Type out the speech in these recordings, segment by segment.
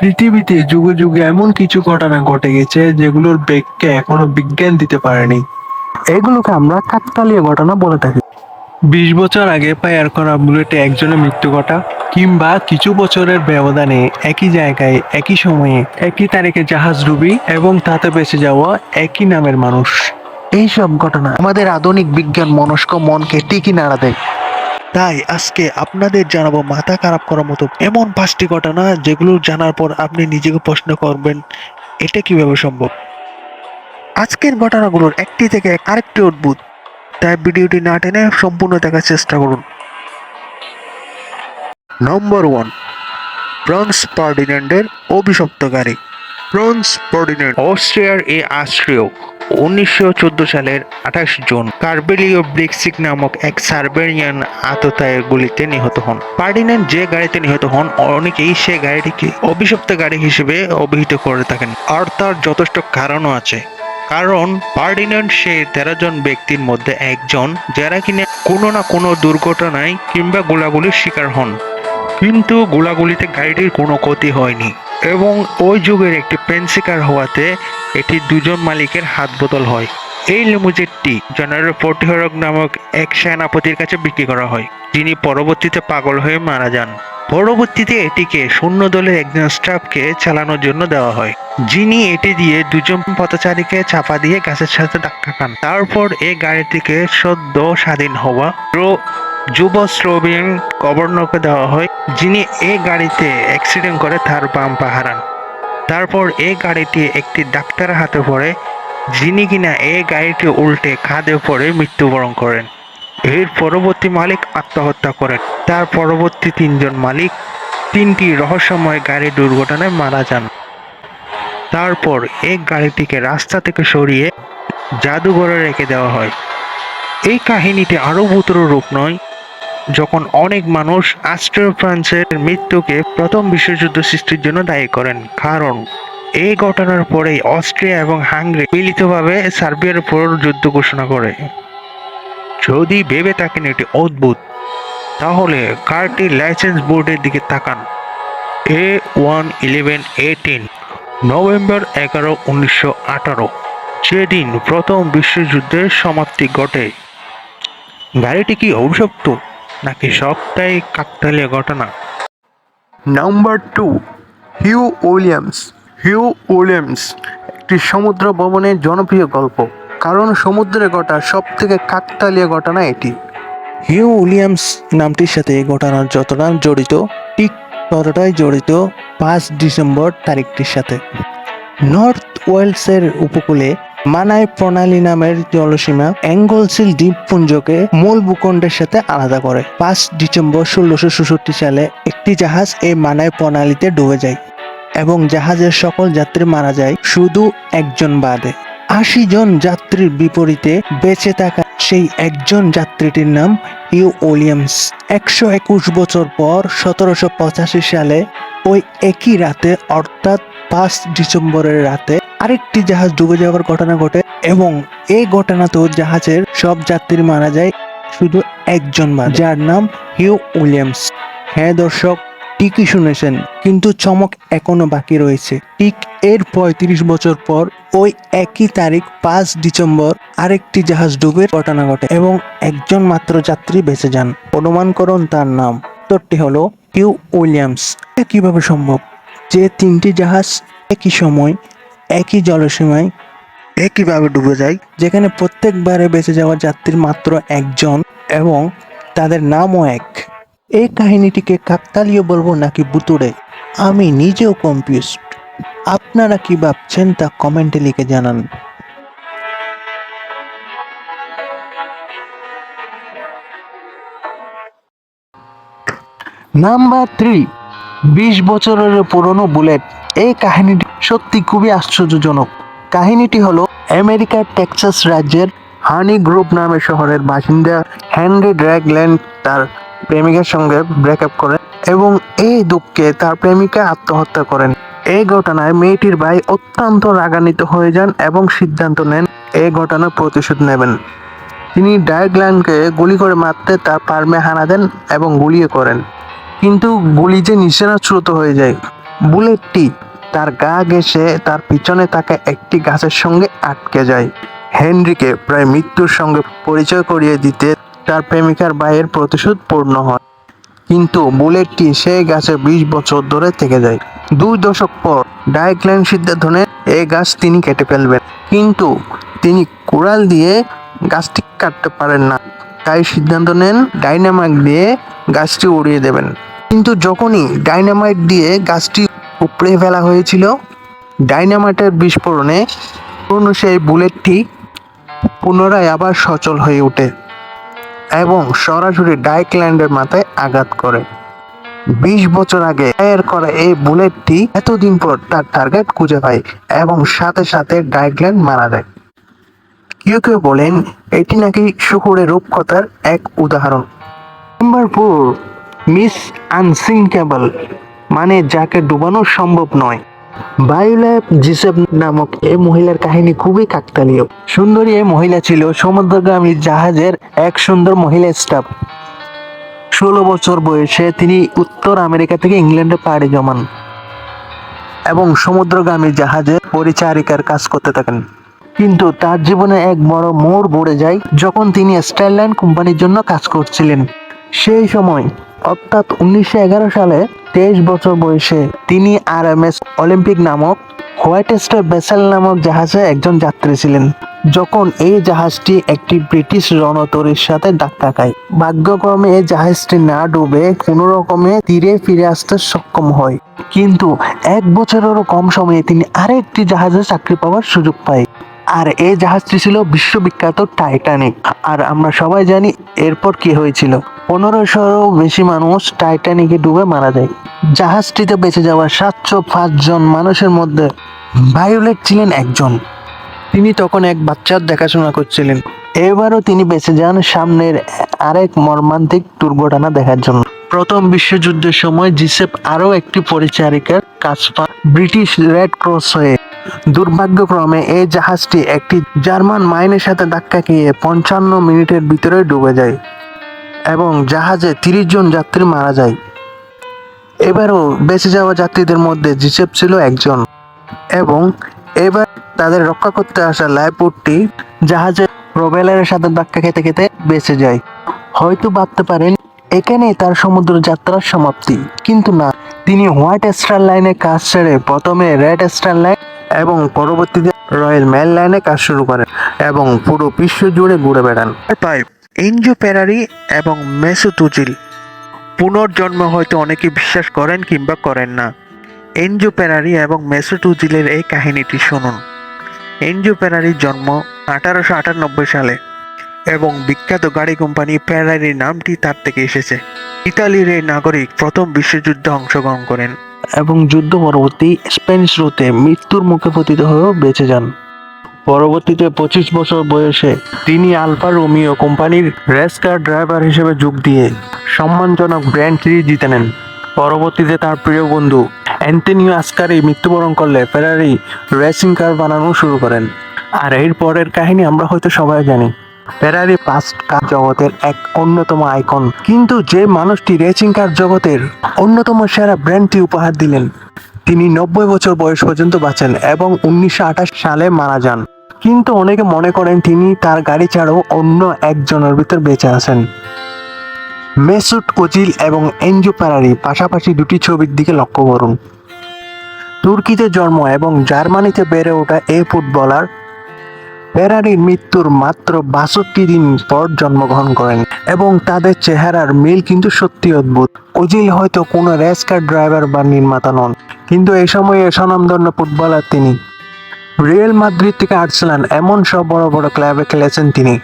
পৃথিবীতে যুগে যুগে এমন কিছু ঘটনা ঘটে গেছে যেগুলোর ব্যাখ্যা এখনো বিজ্ঞান দিতে পারেনি। এগুলোকে আমরা কাকতালীয় ঘটনা বলে থাকি। 20 বছর আগে ফায়ার করা বুলেটে একজনের মৃত্যু ঘটা, কিংবা কিছু বছরের ব্যবধানে একই জায়গায় একই সময়ে একই তারিখে জাহাজ ডুবি এবং তাতে বেঁচে যাওয়া একই নামের মানুষ। এইসব ঘটনা আমাদের আধুনিক বিজ্ঞান মনস্ক মনকে ঠিকই নাড়া দেয়। তাই আজকে আপনাদের জানাবো মাথা খারাপ করার মতো এমন 5টি ঘটনা যেগুলো জানার পর আপনি নিজেকে প্রশ্ন করবেন, এটা কিভাবে সম্ভব। আজকের ঘটনাগুলোর একটি থেকে আরেকটি অদ্ভুত, তাই ভিডিওটি না টেনে সম্পূর্ণ দেখার চেষ্টা করুন। নম্বর 1, ফ্রান্স ফার্ডিন্যান্ডের অভিশপ্ত গাড়ি। ফ্রান্স ফার্ডিন্যান্ড অস্ট্রিয়ার রাষ্ট্রীয় 1914 সালের 28 জুন কার্বেলীয় ব্রিক্সিক নামক এক সার্বেরিয়ান আততায়ীর গুলিতে নিহত হন। ফার্ডিন্যান্ড যে গাড়িতে নিহত হন, অনেকেই সে গাড়িটিকে অভিশপ্ত গাড়ি হিসেবে অভিহিত করে থাকেন, আর তার যথেষ্ট কারণও আছে। কারণ ফার্ডিন্যান্ড সেই 13 জন ব্যক্তির মধ্যে একজন যারা কিনা কোনো না কোনো দুর্ঘটনায় কিংবা গোলাগুলির শিকার হন, কিন্তু গোলাগুলিতে গাড়িটির কোনো ক্ষতি হয়নি এবং ওই যুগের একটি পেন্সিকার হওয়াতে এটি দুজন মালিকের হাত বদল হয়। এই লিমুজেটটি জেনারেল ফোর্টিহরক নামক এক সেনাপতির কাছে বিক্রি করা হয়, যিনি পরবর্তীতে পাগল হয়ে মারা যান। পরবর্তীতে এটিকে সৈন্য দলের একজন স্টাফকে চালানোর জন্য দেওয়া হয়, যিনি এটি দিয়ে দুজন পথচারীকে চাপা দিয়ে গাছের সাথে ধাক্কা খান। তারপর এই গাড়িটিকে সদ্য স্বাধীন হওয়া যুব স্লোভিয়ান গভর্নরকে দেওয়া হয়, যিনি এই গাড়িতে অ্যাক্সিডেন্ট করে তার বাম পা হারান। তারপর এই গাড়িটি একটি ডাক্তারের হাতে পড়ে, যিনি কিনা এই গাড়িটি উল্টে খাদে পড়ে মৃত্যুবরণ করেন। এর পরবর্তী মালিক আত্মহত্যা করেন। তার পরবর্তী 3 জন মালিক 3টি রহস্যময় গাড়ি দুর্ঘটনায় মারা যান। তারপর এই গাড়িটিকে রাস্তা থেকে সরিয়ে জাদুঘরে রেখে দেওয়া হয়। এই কাহিনীটি আরো ভূতর রূপ নয় যখন অনেক মানুষ অস্ট্রিয়া ফ্রান্সের মৃত্যুকে প্রথম বিশ্বযুদ্ধ সৃষ্টির জন্য দায়ী করেন, কারণ এই ঘটনার পরেই অস্ট্রিয়া এবং হাঙ্গেরি মিলিতভাবে সার্বিয়ার উপর যুদ্ধ ঘোষণা করে। যদি ভেবে থাকেন এটি অদ্ভুত, তাহলে কারটির লাইসেন্স বোর্ডের দিকে তাকান। A11118 নভেম্বর 11, 1918, যেদিন প্রথম বিশ্বযুদ্ধের সমাপ্তি ঘটে। গাড়িটি কি অভিশপ্ত নাকি সবটাই কাকতালীয় ঘটনা? Number 2, Hugh Williams. Hugh Williams একটি সমুদ্র ভ্রমণের জনপ্রিয় গল্প, কারণ সমুদ্রে ঘটা সব থেকে কাকতালীয় ঘটনা এটি। হিউ উইলিয়ামস নামটির সাথে এই ঘটনার যতটা জড়িত, ঠিক ততটাই জড়িত 5 ডিসেম্বর তারিখটির সাথে। নর্থ ওয়েলসের উপকূলে মানাই প্রণালী নামের জলসীমা অ্যাঙ্গলসিল দ্বীপপুঞ্জকে মূল ভূখণ্ডের সাথে আলাদা করে। 5 ডিসেম্বর 1666 সালে একটি জাহাজ এই মানাই প্রণালীতে ডুবে যায় এবং জাহাজের সকল যাত্রী মারা যায়, শুধু একজন বাদে। 80 জন যাত্রীর বিপরীতে বেঁচে থাকা সেই একজন যাত্রীটির নাম হিউ উইলিয়ামস। 121 বছর পর 1785 সালে ওই একই রাতে, অর্থাৎ 5 ডিসেম্বরের রাতে, আরেকটি জাহাজ ডুবে যাওয়ার ঘটনা ঘটে এবং এই ঘটনাতেও জাহাজের সব যাত্রী মারা যায়, শুধু একজন বাদে, যার নাম হিউ উইলিয়ামস। হ্যাঁ দর্শক, ঠিকই শুনেছেন, কিন্তু চমক এখনো বাকি রয়েছে। ঠিক এর 35 বছর পর ওই একই তারিখ 5 ডিসেম্বর আরেকটি জাহাজ ডুবের ঘটনা ঘটে এবং একজন মাত্র যাত্রী বেঁচে যান। অনুমান করুন তার নাম। উত্তরটি হলো হিউ উইলিয়ামস। এটা কিভাবে সম্ভব যে 3টি জাহাজ একই সময় একই জলসীমায় একইভাবে ডুবে যায়, যেখানে প্রত্যেকবারে বেঁচে যাওয়া যাত্রী মাত্র একজন এবং তাদের নামও এক? এই কাহিনীটিকে কাকতালীয় বলবো নাকি ভুতুড়ে, আমি নিজেও কনফিউজড। আপনারা কি ভাবছেন তা কমেন্টে লিখে জানান। নাম্বার 3, 20 বছরের পুরনো বুলেট। এই কাহিনীটি সত্যি খুবই আশ্চর্যজনক। কাহিনীটি হলো আমেরিকার টেক্সাস রাজ্যের হানি গ্রুপ নামের শহরের বাসিন্দা হেনরি ড্র্যাগল্যান্ড তার প্রেমিকার সঙ্গে ব্রেকআপ করেন এবং এই দুঃখে তার প্রেমিকা আত্মহত্যা করেন। এই ঘটনায় মেয়েটির ভাই অত্যন্ত রাগান্বিত হয়ে যান এবং সিদ্ধান্ত নেন এই ঘটনার প্রতিশোধ নেবেন। তিনি ড্র্যাগল্যান্ডকে গুলি করে মারতে তার ফার্মে হানা দেন এবং গুলিও করেন, কিন্তু গুলি যে নিশানাচ্যুত হয়ে যায়। বুলেটটি তার গা ঘেঁষে তার পিছনে থাকা একটি গাছের সঙ্গে আটকে যায়। হেনরিকে প্রায় মৃত্যুর সঙ্গে পরিচয় করিয়ে দিতে তার প্রেমিকার ভাইয়ের প্রতিশোধ পূর্ণ হয়, কিন্তু বুলেটটি সেই গাছে 20 বছর ধরে থেকে যায়। 2 দশক পর ডাইক্ল্যান সিদ্ধান্ত নেন এই গাছ তিনি কেটে ফেলবেন, কিন্তু তিনি কুড়াল দিয়ে গাছটি কাটতে পারেন না, তাই সিদ্ধান্ত নেন ডাইনামাইট দিয়ে গাছটি উড়িয়ে দেবেন। কিন্তু যখনই ডাইনামাইট দিয়ে গাছটি উপড়ে ফেলা হয়েছিল, ডাইনামাইটের বিস্ফোরণে পুরনো সেই বুলেটটি পুনরায় আবার সচল হয়ে ওঠে এবং সরাসরি ডাইক্ল্যান্ডের মাথায় আঘাত করে। 20 বছর আগে ফায়ার করা এই বুলেটটি এতদিন পর তার টার্গেট খুঁজে পায় এবং সাথে সাথে ডাইক্ল্যান্ড মারা যায়। কেউ কেউ বলেন এটি নাকি শহুরে রূপকথার এক উদাহরণ। নাম্বার 4, মিস আনসিঙ্কেবল, মানে যাকে ডুবানো সম্ভব নয়। ভায়োলা জিসেপ নামক এই মহিলার কাহিনী খুবই কাকতালীয়। সুন্দরী এই মহিলা ছিল সমুদ্রগামী জাহাজের এক সুন্দর মহিলা স্টাফ। 16 বছর বয়সে তিনি উত্তর আমেরিকা থেকে ইংল্যান্ডে পাড়ি জমান এবং সমুদ্রগামী জাহাজের পরিচারিকার কাজ করতে থাকেন। কিন্তু তার জীবনে এক বড় মোড় ঘুরে যায় যখন তিনি স্টারলাইন কোম্পানির জন্য কাজ করছিলেন। সেই সময় অর্থাৎ 1911 সালে 23 বছর বয়সে তিনি RMS অলিম্পিক নামক হোয়াইট স্টার ভেসেল নামক জাহাজে একজন যাত্রী ছিলেন, যখন এই জাহাজটি একটি ব্রিটিশ রণতরীর সাথে ধাক্কা খায়। ভাগ্যক্রমে এই জাহাজটি না ডুবে কোনো রকমে তীরে ফিরে আসতে সক্ষম হয়, কিন্তু 1 বছরেরও কম সময়ে তিনি আরেকটি জাহাজে চাকরি পাওয়ার সুযোগ পায়, আর এই জাহাজটি ছিল বিশ্ববিখ্যাত টাইটানিক। আর আমরা সবাই জানি এরপর কি হয়েছিল। 1500-এরও বেশি মানুষ টাইটানিকে ডুবে মারা যায়। জাহাজটিতে বেঁচে যাওয়া 705 জন মানুষের মধ্যে ভায়োলেট ছিলেন একজন। তিনি তখন এক বাচ্চার দেখাশোনা করছিলেন। এবারও তিনি বেঁচে যান সামনের আরেক মর্মান্তিক দুর্ঘটনা দেখার জন্য। প্রথম বিশ্বযুদ্ধের সময় জিসেপ আরও একটি পরিচারিকার কাজ পান ব্রিটিশ রেড ক্রস হয়ে। দুর্ভাগ্যক্রমে এই জাহাজটি একটি জার্মান মাইনের সাথে ধাক্কা খেয়ে 55 মিনিটের ভিতরে ডুবে যায় এবং জাহাজে 30 জন যাত্রী মারা যায়। এবারও বেঁচে যাওয়া যাত্রীদের মধ্যে জিসেপ ছিল একজন, এবং এবার তাদের রক্ষা করতে আসা লাইফবোটটি জাহাজের প্রবেলারের সাথে ধাক্কা খেতে খেতে বেঁচে যায়। হয়তো ভাবতে পারেন এখানেই তার সমুদ্র যাত্রার সমাপ্তি, কিন্তু না, তিনি হোয়াইট স্টার লাইনে কাজ ছেড়ে প্রথমে রেড স্টার লাইন এবং পরবর্তীতে রয়্যাল মেল লাইনে কাজ শুরু করেন এবং পুরো বিশ্ব জুড়ে ঘুরে বেড়ান। 5, এনজো ফেরারি এবং মেসুত ওজিল। পুনর্জন্ম হয়তো অনেকে বিশ্বাস করেন কিংবা করেন না। এনজো ফেরারি এবং মেসুত ওজিলের এই কাহিনীটি শুনুন। এনজো ফেরারির জন্ম 1898 সালে এবং বিখ্যাত গাড়ি কোম্পানি ফেরারির নামটি তার থেকে এসেছে। ইতালির এই নাগরিক প্রথম বিশ্বযুদ্ধে অংশগ্রহণ করেন এবং যুদ্ধ পরবর্তী স্প্যানিশ রুতে মৃত্যুর মুখে পতিত হয়েও বেঁচে যান। পরবর্তীতে 25 বছর বয়সে তিনি আলফা রোমিও কোম্পানির রেস কার ড্রাইভার হিসেবে যোগ দিয়ে সম্মানজনক গ্র্যান্ড প্রি জিতে নেন। পরবর্তীতে তার প্রিয় বন্ধু অ্যান্টোনিও আসকারি মৃত্যুবরণ করলে ফেরারি রেসিং কার বানানো শুরু করেন। আর এর পরের কাহিনী আমরা হয়তো সবাই জানি। ফেরারি ফাস্ট কার জগতের এক অন্যতম আইকন, কিন্তু যে মানুষটি রেসিং কার জগতের অন্যতম সেরা ব্র্যান্ডটি উপহার দিলেন, তিনি 90 বছর বয়স পর্যন্ত বাঁচেন এবং 1928 সালে মারা যান। কিন্তু অনেকে মনে করেন তিনি তার গাড়ি ছাড়াও অন্য একজনের ভিতর বেঁচে আছেন। মেসুত ওজিল এবং এনজো ফেরারি পাশাপাশি দুটি ছবির দিকে লক্ষ্য করুন। তুর্কিতে জন্ম এবং জার্মানিতে বেড়ে ওঠা এই ফুটবলার ফেরারির মৃত্যুর মাত্র 62 দিন পর জন্মগ্রহণ করেন এবং তাদের চেহারার মিল কিন্তু সত্যি অদ্ভুত। ওজিল হয়তো কোনো রেস কার ড্রাইভার বা নির্মাতা নন, কিন্তু এই সময়ে স্বনামধন্য ফুটবলার তিনি। রিয়াল মাদ্রিদ থেকে আর্সেনাল এমন সব বড় বড় ক্লাবে খেলেছেন তিনি,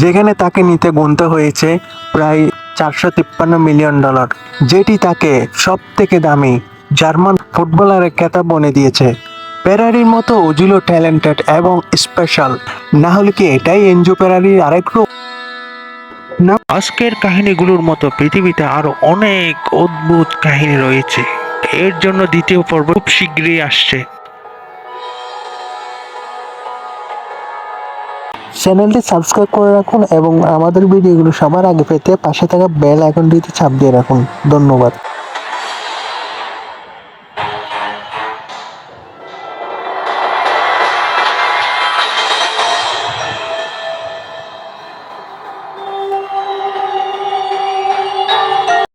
যেখানে তাকে নিতে গুনতে হয়েছে প্রায় $453 মিলিয়ন, যেটি তাকে সব থেকে দামি জার্মান ফুটবলারের খেতাব বনে দিয়েছে। ফেরারির মতো ওজিলও ট্যালেন্টেড এবং স্পেশাল, না হলে কি এটাই এনজো ফেরারির আরেক রূপ? না, আজকের কাহিনীগুলোর মতো পৃথিবীতে আরো অনেক অদ্ভুত কাহিনী রয়েছে। এর জন্য দ্বিতীয় পর্ব খুব শীঘ্রই আসছে। চ্যানেলটি সাবস্ক্রাইব করে রাখুন এবং আমাদের ভিডিওগুলো সবার আগে পেতে পাশে থাকা বেল আইকনটিতে চাপ দিয়ে রাখুন। ধন্যবাদ।